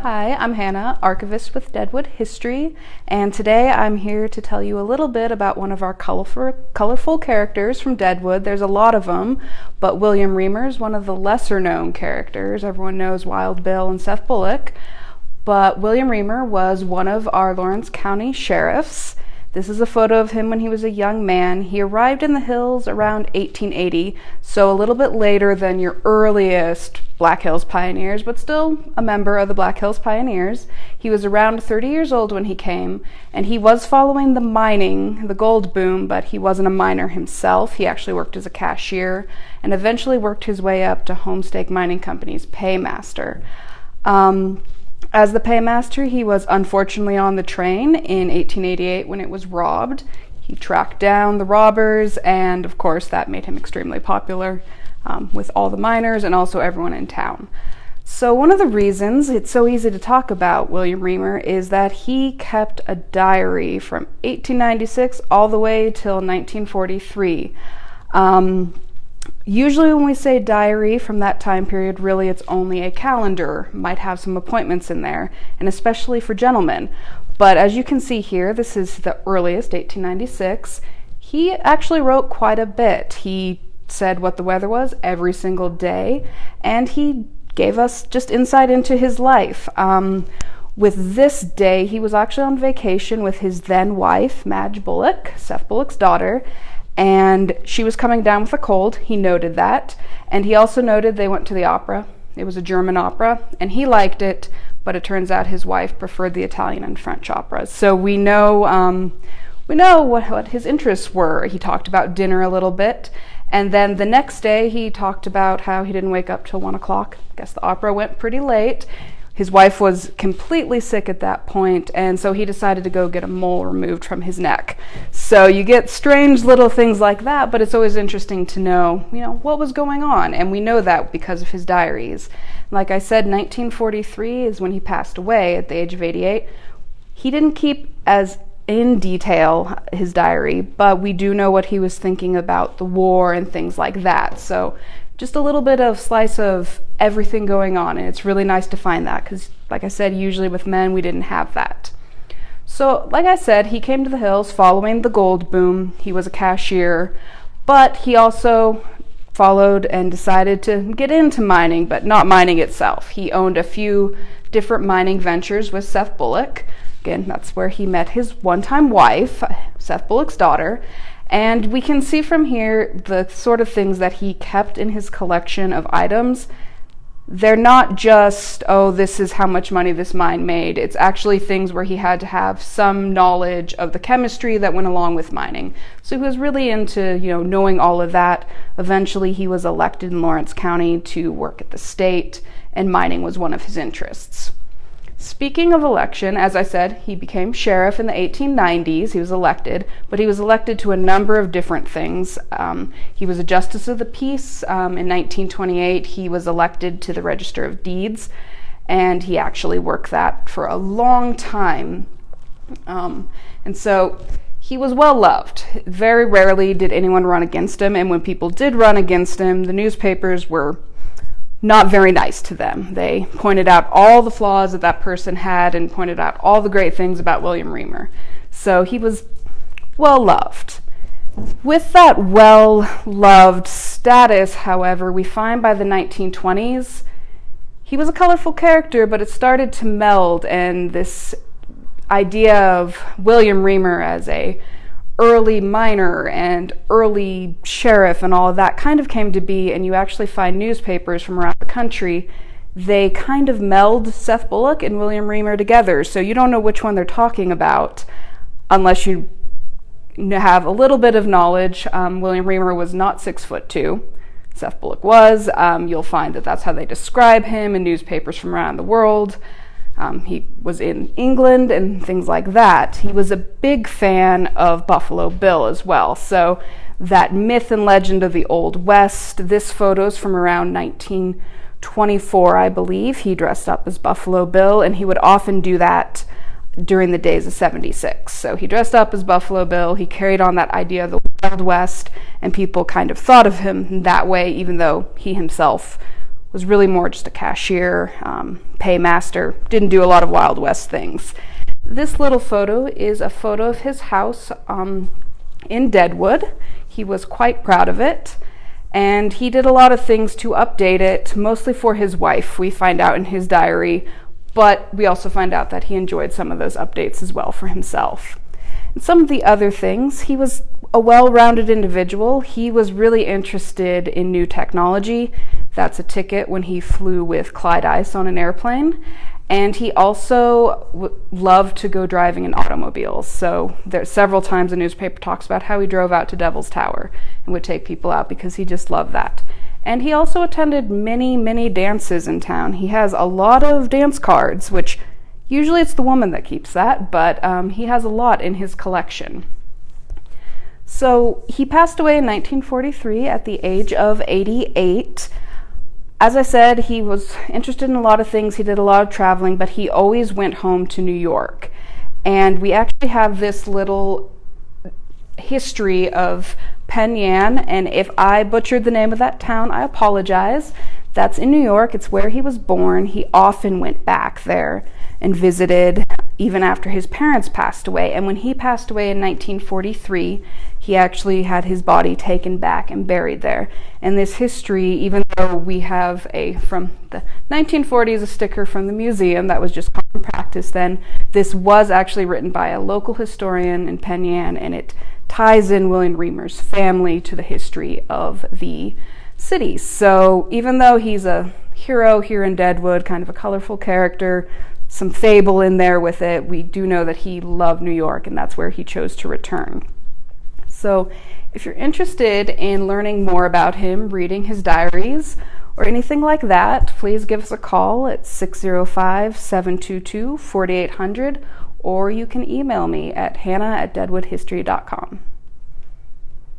Hi, I'm Hannah, archivist with Deadwood History, and today I'm here to tell you a little bit about one of our colorful characters from Deadwood. There's a lot of them, but William Remer is one of the lesser known characters. Everyone knows Wild Bill and Seth Bullock, but William Remer was one of our Lawrence County sheriffs. This is a photo of him when he was a young man. He arrived in the hills around 1880, so a little bit later than your earliest Black Hills Pioneers, but still a member of the Black Hills Pioneers. He was around 30 years old when he came, and he was following the gold boom, but he wasn't a miner himself. He actually worked as a cashier and eventually worked his way up to Homestake Mining Company's paymaster. As the paymaster, he was unfortunately on the train in 1888 when it was robbed. He tracked down the robbers, and of course that made him extremely popular with all the miners and also everyone in town. So one of the reasons it's so easy to talk about William Remer is that he kept a diary from 1896 all the way till 1943. Usually when we say diary from that time period, really it's only a calendar, might have some appointments in there, and especially for gentlemen. But as you can see here, this is the earliest, 1896. He actually wrote quite a bit. He said what the weather was every single day, and he gave us just insight into his life. With this day, he was actually on vacation with his then wife, Madge Bullock, Seth Bullock's daughter, and she was coming down with a cold. He noted that, and he also noted they went to the opera. It was a German opera, and he liked it, but it turns out his wife preferred the Italian and French operas. So we know what his interests were. He talked about dinner a little bit, and then the next day he talked about how he didn't wake up till 1 o'clock. I guess the opera went pretty late. His wife was completely sick at that point, and so he decided to go get a mole removed from his neck. So you get strange little things like that, but it's always interesting to know, what was going on, and we know that because of his diaries. Like I said, 1943 is when he passed away at the age of 88. He didn't keep as in detail his diary, but we do know what he was thinking about the war and things like that. So just a little bit of slice of everything going on, and it's really nice to find that because, like I said, usually with men we didn't have that. So like I said, he came to the hills following the gold boom. He was a cashier, but he also followed and decided to get into mining, but not mining itself. He owned a few different mining ventures with Seth Bullock. Again, that's where he met his one-time wife, Seth Bullock's daughter. And we can see from here the sort of things that he kept in his collection of items. They're not just, this is how much money this mine made. It's actually things where he had to have some knowledge of the chemistry that went along with mining. So he was really into, knowing all of that. Eventually he was elected in Lawrence County to work at the state, and mining was one of his interests. Speaking of election, as I said, he became sheriff in the 1890s. He was elected, but he was elected to a number of different things. He was a justice of the peace. In 1928, he was elected to the Register of Deeds, and he actually worked that for a long time. And so he was well loved. Very rarely did anyone run against him, and when people did run against him, the newspapers were not very nice to them. They pointed out all the flaws that person had and pointed out all the great things about William Remer. So he was well loved. With that well-loved status, however, we find by the 1920s, he was a colorful character, but it started to meld, and this idea of William Remer as a early miner and early sheriff and all of that kind of came to be, and you actually find newspapers from around the country, they kind of meld Seth Bullock and William Remer together, so you don't know which one they're talking about unless you have a little bit of knowledge. William Remer was not 6'2". Seth Bullock was. You'll find that that's how they describe him in newspapers from around the world. He was in England and things like that. He was a big fan of Buffalo Bill as well. So that myth and legend of the Old West, this photo's from around 1924, I believe. He dressed up as Buffalo Bill, and he would often do that during the days of 76. So he dressed up as Buffalo Bill. He carried on that idea of the Wild West, and people kind of thought of him that way, even though he himself was really more just a cashier, paymaster, didn't do a lot of Wild West things. This little photo is a photo of his house in Deadwood. He was quite proud of it, and he did a lot of things to update it, mostly for his wife, we find out in his diary, but we also find out that he enjoyed some of those updates as well for himself. And some of the other things, he was a well-rounded individual. He was really interested in new technology. That's a ticket when he flew with Clyde Ice on an airplane. And he also loved to go driving in automobiles. So there's several times the newspaper talks about how he drove out to Devil's Tower and would take people out because he just loved that. And he also attended many, many dances in town. He has a lot of dance cards, which usually it's the woman that keeps that, but he has a lot in his collection. So he passed away in 1943 at the age of 88. As I said, he was interested in a lot of things. He did a lot of traveling, but he always went home to New York. And we actually have this little history of Penn Yan, and if I butchered the name of that town, I apologize. That's in New York. It's where he was born. He often went back there and visited, even after his parents passed away. And when he passed away in 1943, he actually had his body taken back and buried there. And this history, even though we have from the 1940s, a sticker from the museum that was just common practice then, this was actually written by a local historian in Penn Yan, and it ties in William Remer's family to the history of the city. So even though he's a hero here in Deadwood, kind of a colorful character, some fable in there with it, we do know that he loved New York, and that's where he chose to return. So if you're interested in learning more about him, reading his diaries, or anything like that, please give us a call at 605-722-4800, or you can email me at hannah@deadwoodhistory.com.